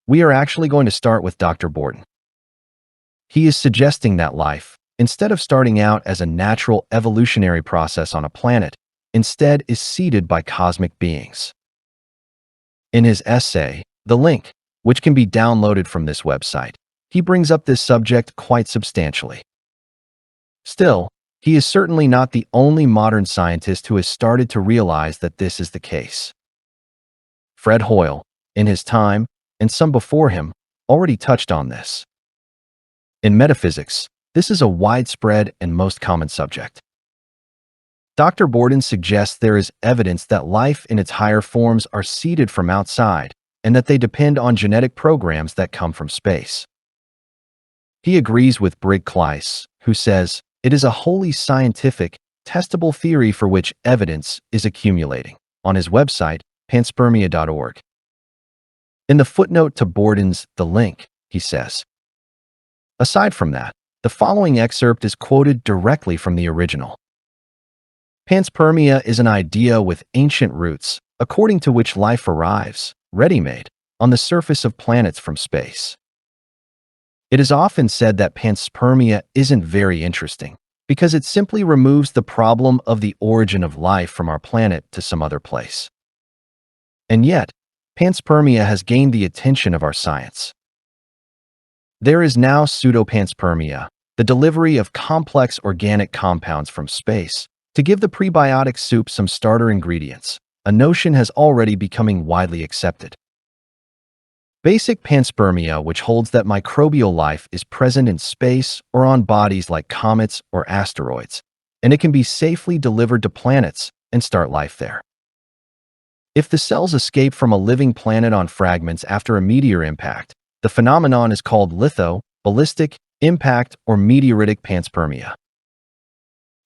We are actually going to start with Dr. Borden. He is suggesting that life, instead of starting out as a natural evolutionary process on a planet, instead is seeded by cosmic beings. In his essay, The Link, which can be downloaded from this website, he brings up this subject quite substantially. Still, he is certainly not the only modern scientist who has started to realize that this is the case. Fred Hoyle, in his time, and some before him, already touched on this. In metaphysics, this is a widespread and most common subject. Dr. Borden suggests there is evidence that life in its higher forms are seeded from outside, and that they depend on genetic programs that come from space. He agrees with Brig Kleiss, who says, "It is a wholly scientific, testable theory for which evidence is accumulating," on his website, panspermia.org. In the footnote to Borden's The Link, he says, "Aside from that, the following excerpt is quoted directly from the original. Panspermia is an idea with ancient roots, according to which life arrives, ready-made, on the surface of planets from space. It is often said that panspermia isn't very interesting, because it simply removes the problem of the origin of life from our planet to some other place. And yet, panspermia has gained the attention of our science. There is now pseudopanspermia, the delivery of complex organic compounds from space, to give the prebiotic soup some starter ingredients, a notion has already becoming widely accepted. Basic panspermia, which holds that microbial life is present in space or on bodies like comets or asteroids, and it can be safely delivered to planets and start life there. If the cells escape from a living planet on fragments after a meteor impact, the phenomenon is called litho, ballistic, impact, or meteoritic panspermia.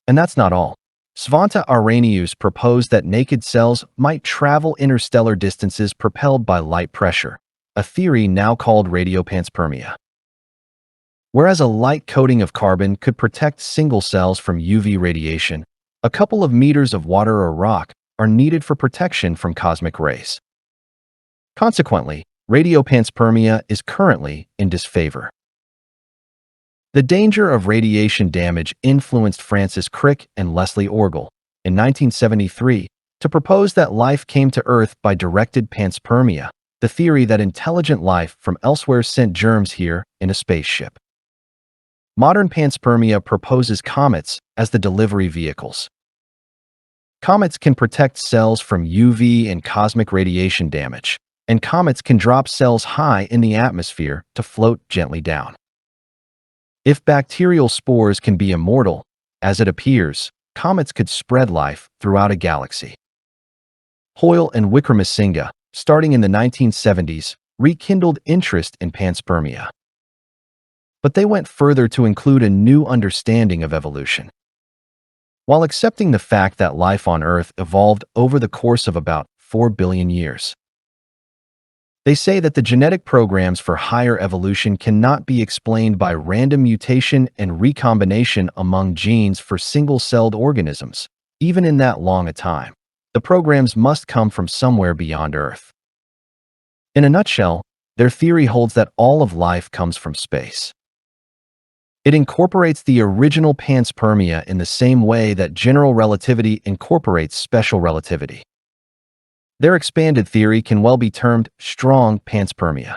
And that's not all. Svante Arrhenius proposed that naked cells might travel interstellar distances propelled by light pressure, a theory now called radiopanspermia. Whereas a light coating of carbon could protect single cells from UV radiation, a couple of meters of water or rock are needed for protection from cosmic rays. Consequently, radiopanspermia is currently in disfavor. The danger of radiation damage influenced Francis Crick and Leslie Orgel, in 1973, to propose that life came to Earth by directed panspermia, the theory that intelligent life from elsewhere sent germs here in a spaceship. Modern panspermia proposes comets as the delivery vehicles. Comets can protect cells from UV and cosmic radiation damage, and comets can drop cells high in the atmosphere to float gently down. If bacterial spores can be immortal, as it appears, comets could spread life throughout a galaxy. Hoyle and Wickramasinghe, starting in the 1970s, rekindled interest in panspermia. But they went further to include a new understanding of evolution. While accepting the fact that life on Earth evolved over the course of about 4 billion years, they say that the genetic programs for higher evolution cannot be explained by random mutation and recombination among genes for single-celled organisms, even in that long a time. The programs must come from somewhere beyond Earth. In a nutshell, their theory holds that all of life comes from space. It incorporates the original panspermia in the same way that general relativity incorporates special relativity. Their expanded theory can well be termed strong panspermia.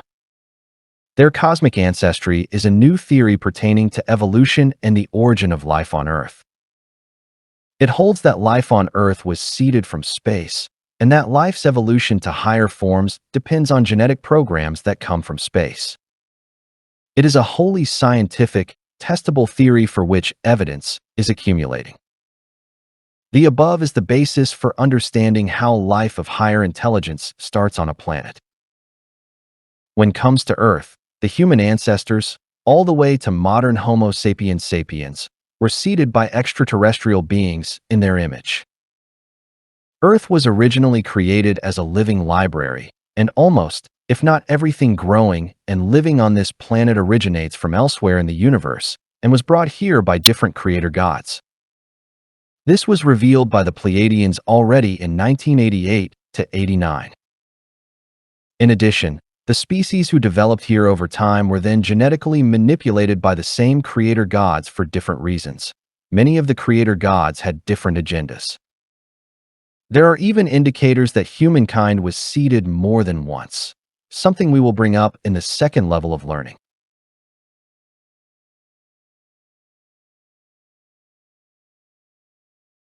Their cosmic ancestry is a new theory pertaining to evolution and the origin of life on Earth. It holds that life on Earth was seeded from space, and that life's evolution to higher forms depends on genetic programs that come from space. It is a wholly scientific, testable theory for which evidence is accumulating. The above is the basis for understanding how life of higher intelligence starts on a planet. When it comes to Earth, the human ancestors, all the way to modern Homo sapiens, were seeded by extraterrestrial beings in their image. Earth was originally created as a living library, and almost, if not everything growing and living on this planet originates from elsewhere in the universe, and was brought here by different creator gods. This was revealed by the Pleiadians already in 1988 to 89. In addition, the The species who developed here over time were then genetically manipulated by the same creator gods for different reasons. Many of the creator gods had different agendas. There are even indicators that humankind was seeded more than once, something we will bring up in the second level of learning.